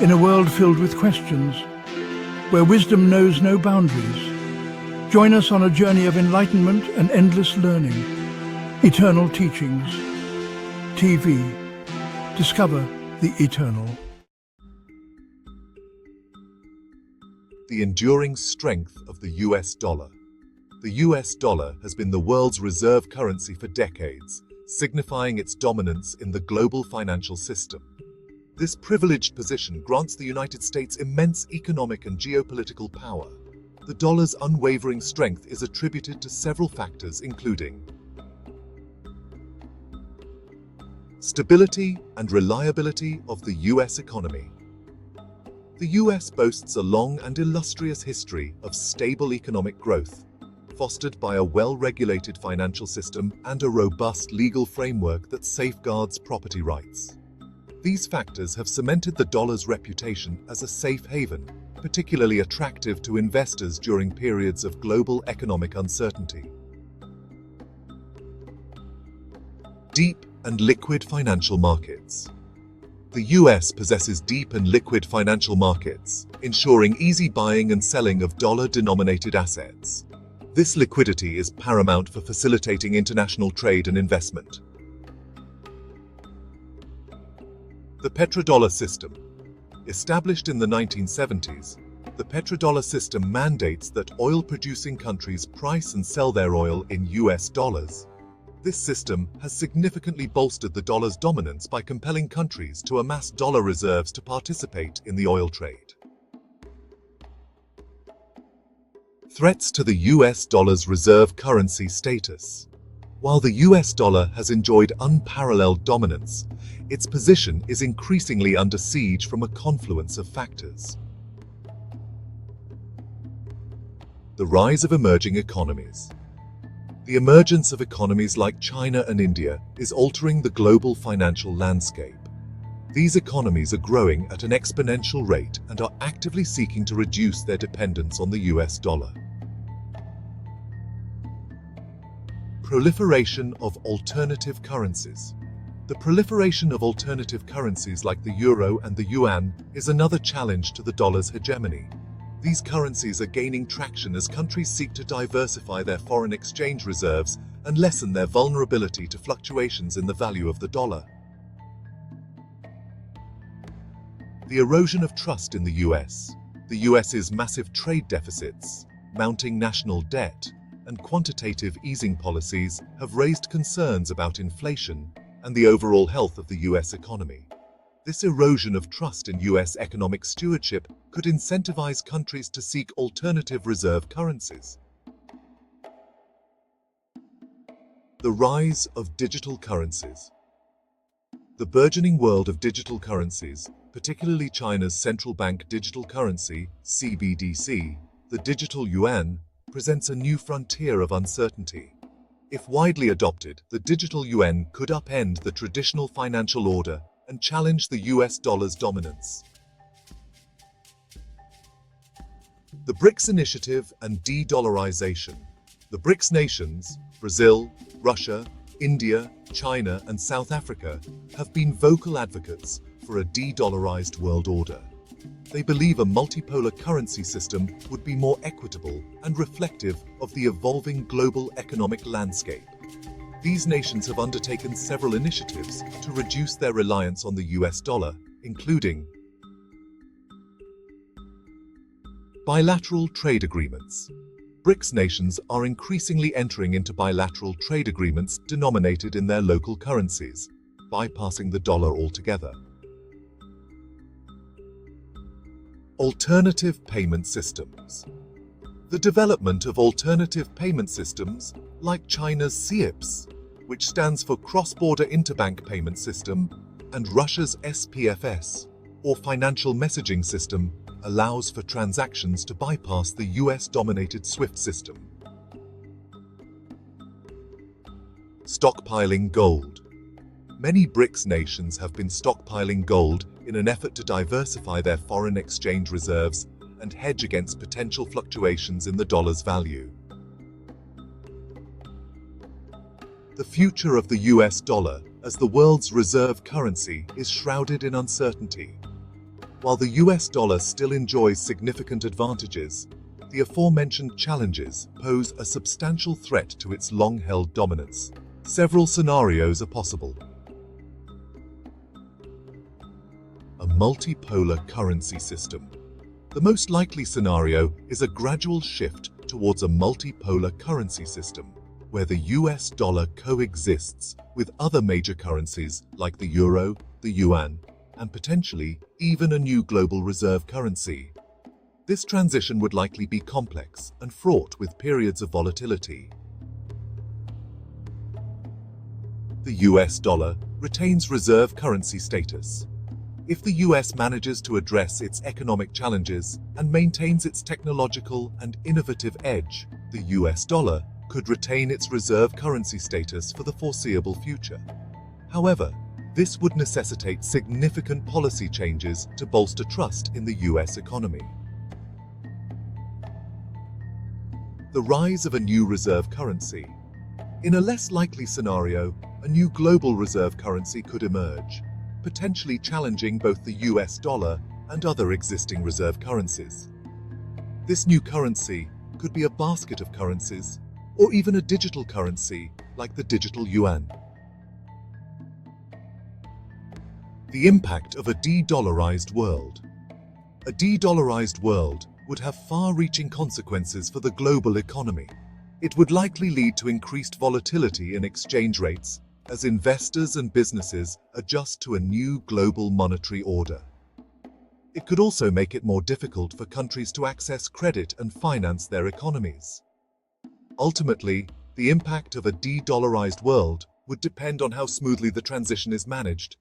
In a world filled with questions, where wisdom knows no boundaries, join us on a journey of enlightenment and endless learning. Eternal Teachings. TV. Discover the eternal. The enduring strength of the US dollar. The US dollar has been the world's reserve currency for decades, signifying its dominance in the global financial system. This privileged position grants the United States immense economic and geopolitical power. The dollar's unwavering strength is attributed to several factors, including stability and reliability of the US economy. The US boasts a long and illustrious history of stable economic growth, fostered by a well-regulated financial system and a robust legal framework that safeguards property rights. These factors have cemented the dollar's reputation as a safe haven, particularly attractive to investors during periods of global economic uncertainty. Deep and liquid financial markets. The US possesses deep and liquid financial markets, ensuring easy buying and selling of dollar-denominated assets. This liquidity is paramount for facilitating international trade and investment. The petrodollar system. Established in the 1970s, the petrodollar system mandates that oil-producing countries price and sell their oil in US dollars. This system has significantly bolstered the dollar's dominance by compelling countries to amass dollar reserves to participate in the oil trade. Threats to the US dollar's reserve currency status. While the US dollar has enjoyed unparalleled dominance, its position is increasingly under siege from a confluence of factors. The rise of emerging economies. The emergence of economies like China and India is altering the global financial landscape. These economies are growing at an exponential rate and are actively seeking to reduce their dependence on the US dollar. Proliferation of alternative currencies. The proliferation of alternative currencies like the Euro and the Yuan is another challenge to the dollar's hegemony. These currencies are gaining traction as countries seek to diversify their foreign exchange reserves and lessen their vulnerability to fluctuations in the value of the dollar. The erosion of trust in the US. The US's massive trade deficits, mounting national debt, and quantitative easing policies have raised concerns about inflation and the overall health of the US economy. This erosion of trust in US economic stewardship could incentivize countries to seek alternative reserve currencies. The rise of digital currencies. The burgeoning world of digital currencies, particularly China's central bank digital currency, CBDC, the digital yuan, presents a new frontier of uncertainty. If widely adopted, the digital yuan could upend the traditional financial order and challenge the US dollar's dominance. The BRICS initiative and de-dollarization. The BRICS nations, Brazil, Russia, India, China, and South Africa, have been vocal advocates for a de-dollarized world order. They believe a multipolar currency system would be more equitable and reflective of the evolving global economic landscape. These nations have undertaken several initiatives to reduce their reliance on the US dollar, including bilateral trade agreements. BRICS nations are increasingly entering into bilateral trade agreements denominated in their local currencies, bypassing the dollar altogether. Alternative payment systems. The development of alternative payment systems, like China's CIPS, which stands for Cross-Border Interbank Payment System, and Russia's SPFS, or Financial Messaging System, allows for transactions to bypass the US-dominated SWIFT system. Stockpiling gold. Many BRICS nations have been stockpiling gold in an effort to diversify their foreign exchange reserves and hedge against potential fluctuations in the dollar's value. The future of the US dollar as the world's reserve currency is shrouded in uncertainty. While the US dollar still enjoys significant advantages, the aforementioned challenges pose a substantial threat to its long-held dominance. Several scenarios are possible. A multipolar currency system. The most likely scenario is a gradual shift towards a multipolar currency system, where the US dollar coexists with other major currencies like the Euro, the Yuan, and potentially even a new global reserve currency. This transition would likely be complex and fraught with periods of volatility. The US dollar retains reserve currency status. If the US manages to address its economic challenges and maintains its technological and innovative edge, the US dollar could retain its reserve currency status for the foreseeable future. However, this would necessitate significant policy changes to bolster trust in the US economy. The rise of a new reserve currency. In a less likely scenario, a new global reserve currency could emerge, potentially challenging both the US dollar and other existing reserve currencies. This new currency could be a basket of currencies, or even a digital currency like the digital yuan. The impact of a de-dollarized world. A de-dollarized world would have far-reaching consequences for the global economy. It would likely lead to increased volatility in exchange rates as investors and businesses adjust to a new global monetary order. It could also make it more difficult for countries to access credit and finance their economies. Ultimately, the impact of a de-dollarized world would depend on how smoothly the transition is managed